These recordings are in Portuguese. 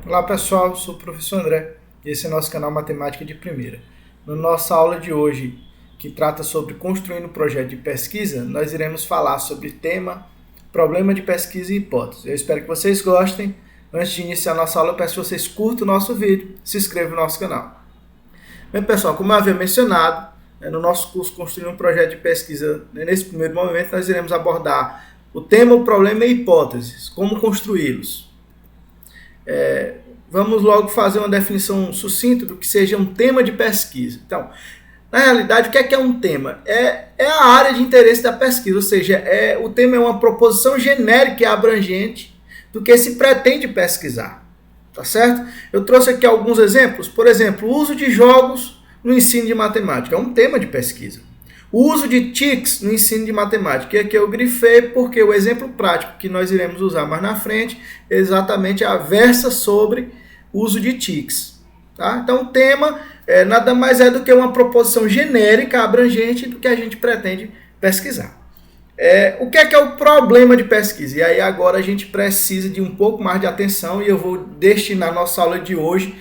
Olá pessoal, sou o professor André e esse é o nosso canal Matemática de Primeira. Na nossa aula de hoje, que trata sobre construindo um projeto de pesquisa, nós iremos falar sobre tema, problema de pesquisa e hipótese. Eu espero que vocês gostem. Antes de iniciar a nossa aula, eu peço que vocês curtam o nosso vídeo, se inscrevam no nosso canal. Bem pessoal, como eu havia mencionado, no nosso curso Construindo um Projeto de Pesquisa, nesse primeiro momento nós iremos abordar o tema, o problema e hipóteses, como construí-los. Vamos logo fazer uma definição sucinta do que seja um tema de pesquisa. Então, na realidade, o que é um tema? É a área de interesse da pesquisa, ou seja, o tema é uma proposição genérica e abrangente do que se pretende pesquisar. Tá certo? Eu trouxe aqui alguns exemplos. Por exemplo, o uso de jogos no ensino de matemática é um tema de pesquisa. O uso de TICs no ensino de matemática. E aqui eu grifei porque o exemplo prático que nós iremos usar mais na frente é exatamente a versa sobre o uso de TICs. Tá? Então, o tema nada mais é do que uma proposição genérica, abrangente do que a gente pretende pesquisar. O que é o problema de pesquisa? E aí agora a gente precisa de um pouco mais de atenção e eu vou destinar nossa aula de hoje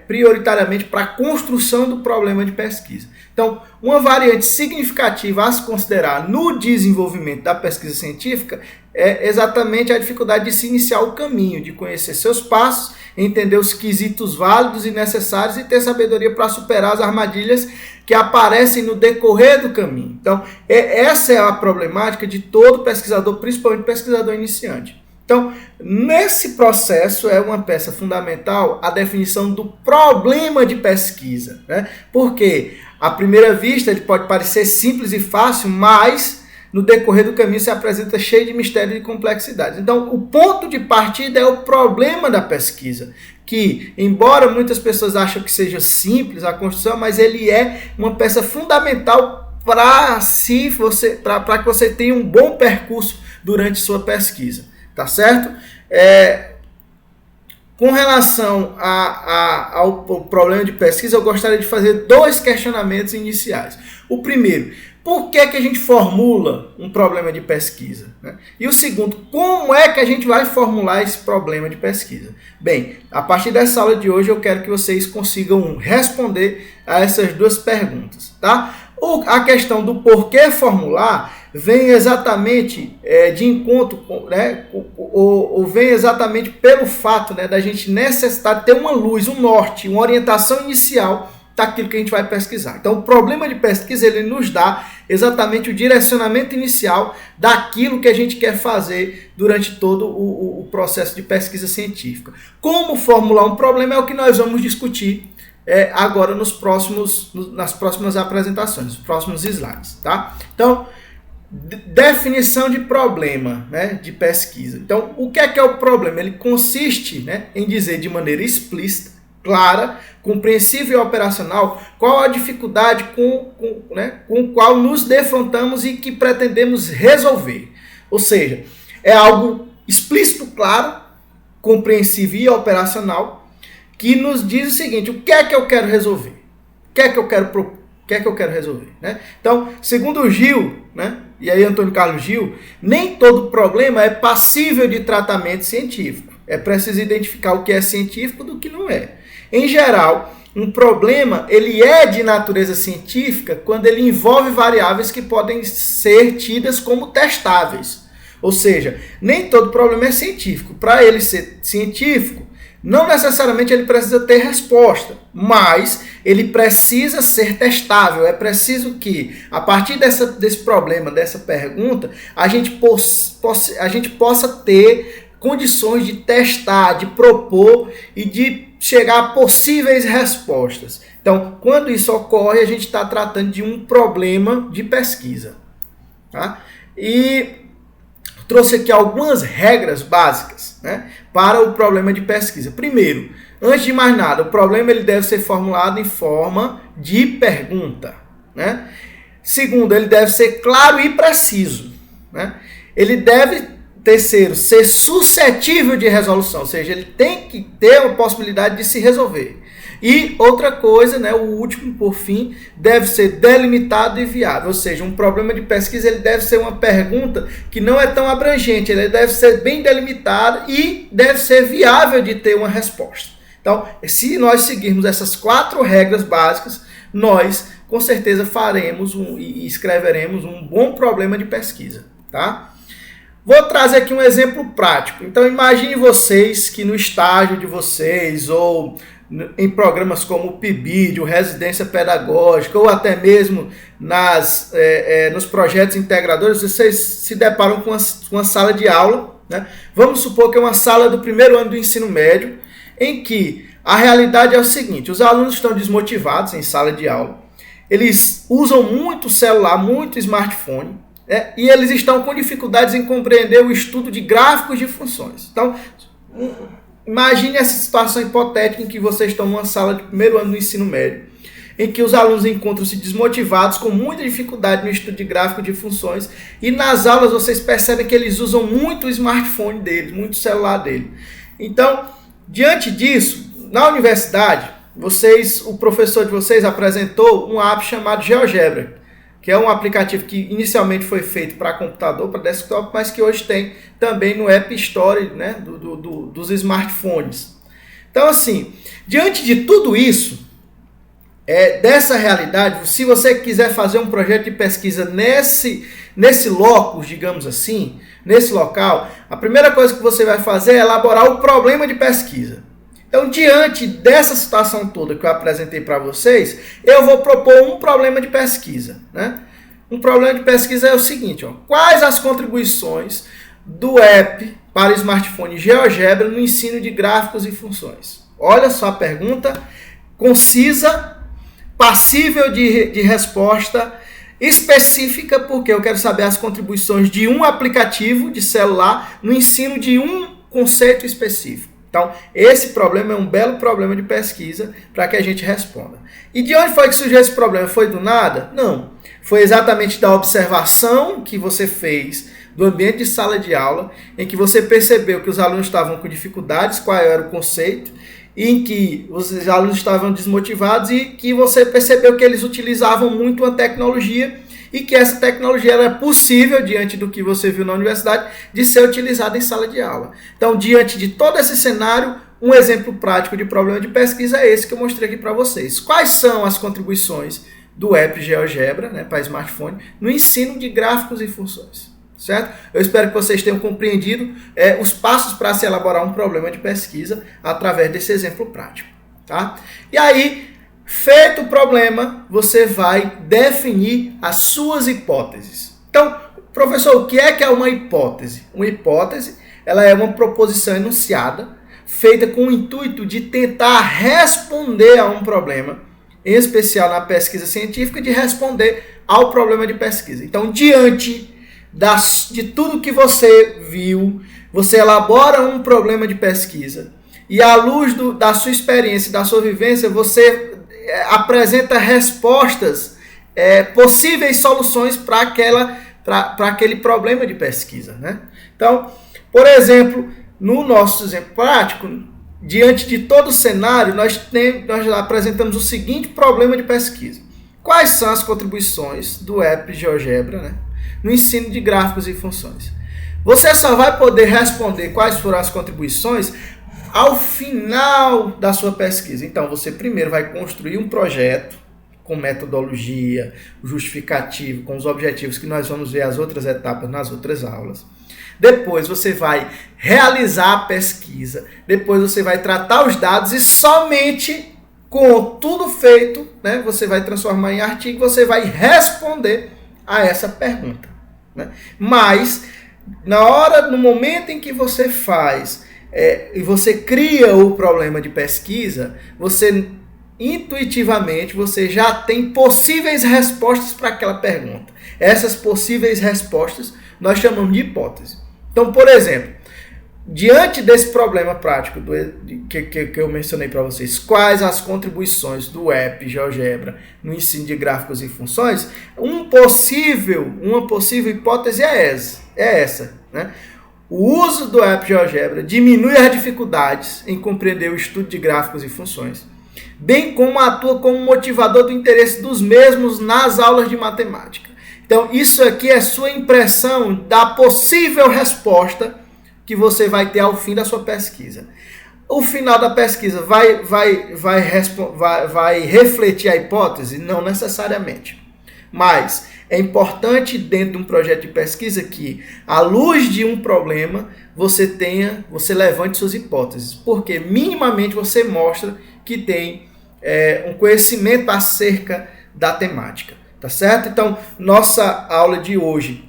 prioritariamente para a construção do problema de pesquisa. Então, uma variante significativa a se considerar no desenvolvimento da pesquisa científica é exatamente a dificuldade de se iniciar o caminho, de conhecer seus passos, entender os quesitos válidos e necessários e ter sabedoria para superar as armadilhas que aparecem no decorrer do caminho. Então, essa é a problemática de todo pesquisador, principalmente pesquisador iniciante. Então, nesse processo é uma peça fundamental a definição do problema de pesquisa, né? Porque, à primeira vista, ele pode parecer simples e fácil, mas no decorrer do caminho se apresenta cheio de mistério e de complexidade. Então, o ponto de partida é o problema da pesquisa, que, embora muitas pessoas achem que seja simples a construção, mas ele é uma peça fundamental para que você tenha um bom percurso durante sua pesquisa. Tá certo? Com relação ao problema de pesquisa, eu gostaria de fazer dois questionamentos iniciais. O primeiro, por que a gente formula um problema de pesquisa? Né? E o segundo, como é que a gente vai formular esse problema de pesquisa? Bem, a partir dessa aula de hoje eu quero que vocês consigam responder a essas duas perguntas. Tá? A questão do porquê formular vem exatamente de encontro, né, ou vem exatamente pelo fato, né, da gente necessitar ter uma luz, um norte, uma orientação inicial daquilo que a gente vai pesquisar. Então, o problema de pesquisa ele nos dá exatamente o direcionamento inicial daquilo que a gente quer fazer durante todo o processo de pesquisa científica. Como formular um problema é o que nós vamos discutir agora nas próximas apresentações, nos próximos slides. Tá? Então, definição de problema, né, de pesquisa. Então, o que é o problema? Ele consiste, né, em dizer de maneira explícita, clara, compreensível e operacional qual a dificuldade com qual nos defrontamos e que pretendemos resolver. Ou seja, é algo explícito, claro, compreensível e operacional que nos diz o seguinte: o que é que eu quero resolver? O que é que eu quero resolver? Né? Então, segundo o Gil, né, e aí Antônio Carlos Gil, nem todo problema é passível de tratamento científico. É preciso identificar o que é científico do que não é. Em geral, um problema ele é de natureza científica quando ele envolve variáveis que podem ser tidas como testáveis. Ou seja, nem todo problema é científico. Para ele ser científico, não necessariamente ele precisa ter resposta, mas ele precisa ser testável. É preciso que, a partir desse problema, dessa pergunta, a gente possa ter condições de testar, de propor e de chegar a possíveis respostas. Então, quando isso ocorre, a gente está tratando de um problema de pesquisa. Tá? E trouxe aqui algumas regras básicas, né, para o problema de pesquisa. Primeiro, antes de mais nada, o problema ele deve ser formulado em forma de pergunta. Né? Segundo, ele deve ser claro e preciso. Né? Ele deve terceiro, ser suscetível de resolução, ou seja, ele tem que ter a possibilidade de se resolver. E outra coisa, né, o último, por fim, deve ser delimitado e viável, ou seja, um problema de pesquisa ele deve ser uma pergunta que não é tão abrangente, ele deve ser bem delimitado e deve ser viável de ter uma resposta. Então, se nós seguirmos essas 4 regras básicas, nós com certeza faremos e escreveremos um bom problema de pesquisa, tá? Vou trazer aqui um exemplo prático. Então, imagine vocês que no estágio de vocês ou em programas como o PIBID, o Residência Pedagógica, ou até mesmo nos projetos integradores, vocês se deparam com uma sala de aula, né? Vamos supor que é uma sala do primeiro ano do ensino médio, em que a realidade é o seguinte, os alunos estão desmotivados em sala de aula, eles usam muito celular, muito smartphone, né? E eles estão com dificuldades em compreender o estudo de gráficos de funções. Então, imagine essa situação hipotética em que vocês estão numa sala de primeiro ano do ensino médio, em que os alunos encontram-se desmotivados, com muita dificuldade no estudo de gráfico de funções, e nas aulas vocês percebem que eles usam muito o smartphone deles, muito o celular dele. Então, diante disso, na universidade, o professor de vocês apresentou um app chamado GeoGebra, que é um aplicativo que inicialmente foi feito para computador, para desktop, mas que hoje tem também no App Store, né, dos smartphones. Então, assim, diante de tudo isso, dessa realidade, se você quiser fazer um projeto de pesquisa nesse locus, digamos assim, nesse local, a primeira coisa que você vai fazer é elaborar o problema de pesquisa. Então, diante dessa situação toda que eu apresentei para vocês, eu vou propor um problema de pesquisa, né? Um problema de pesquisa é o seguinte, ó, quais as contribuições do app para smartphone GeoGebra no ensino de gráficos e funções? Olha só a pergunta, concisa, passível de resposta específica, porque eu quero saber as contribuições de um aplicativo de celular no ensino de um conceito específico. Então, esse problema é um belo problema de pesquisa para que a gente responda. E de onde foi que surgiu esse problema? Foi do nada? Não. Foi exatamente da observação que você fez do ambiente de sala de aula, em que você percebeu que os alunos estavam com dificuldades, qual era o conceito, e em que os alunos estavam desmotivados e que você percebeu que eles utilizavam muito uma tecnologia e que essa tecnologia era possível, diante do que você viu na universidade, de ser utilizada em sala de aula. Então, diante de todo esse cenário, um exemplo prático de problema de pesquisa é esse que eu mostrei aqui para vocês. Quais são as contribuições do app GeoGebra, né, para smartphone, no ensino de gráficos e funções? Certo? Eu espero que vocês tenham compreendido os passos para se elaborar um problema de pesquisa através desse exemplo prático. Tá? E aí, feito o problema, você vai definir as suas hipóteses. Então, professor, o que é uma hipótese? Uma hipótese, ela é uma proposição enunciada, feita com o intuito de tentar responder a um problema, em especial na pesquisa científica, de responder ao problema de pesquisa. Então, diante de tudo que você viu, você elabora um problema de pesquisa, e à luz da sua experiência, da sua vivência, você apresenta respostas, possíveis soluções para aquele problema de pesquisa, né? Então, por exemplo, no nosso exemplo prático, diante de todo o cenário, nós apresentamos o seguinte problema de pesquisa. Quais são as contribuições do app GeoGebra, né, no ensino de gráficos e funções? Você só vai poder responder quais foram as contribuições ao final da sua pesquisa. Então, você primeiro vai construir um projeto com metodologia, justificativo, com os objetivos que nós vamos ver as outras etapas nas outras aulas. Depois você vai realizar a pesquisa, depois você vai tratar os dados e somente com tudo feito, né, você vai transformar em artigo, você vai responder a essa pergunta, né? Mas, no momento em que você faz e você cria o problema de pesquisa, você intuitivamente você já tem possíveis respostas para aquela pergunta. Essas possíveis respostas nós chamamos de hipótese. Então, por exemplo, diante desse problema prático que eu mencionei para vocês, quais as contribuições do app GeoGebra no ensino de gráficos e funções, uma possível hipótese é essa, né? O uso do AppGeogebra diminui as dificuldades em compreender o estudo de gráficos e funções, bem como atua como motivador do interesse dos mesmos nas aulas de matemática. Então, isso aqui é sua impressão da possível resposta que você vai ter ao fim da sua pesquisa. O final da pesquisa vai refletir a hipótese? Não necessariamente. Mas é importante dentro de um projeto de pesquisa que, à luz de um problema, você levante suas hipóteses. Porque minimamente você mostra que tem um conhecimento acerca da temática. Tá certo? Então, nossa aula de hoje,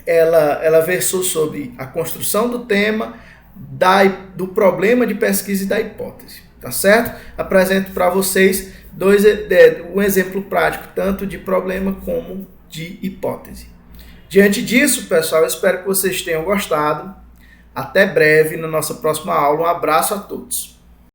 ela versou sobre a construção do tema, do problema de pesquisa e da hipótese. Tá certo? Apresento para vocês um exemplo prático, tanto de problema como de hipótese. Diante disso, pessoal, eu espero que vocês tenham gostado. Até breve na nossa próxima aula. Um abraço a todos.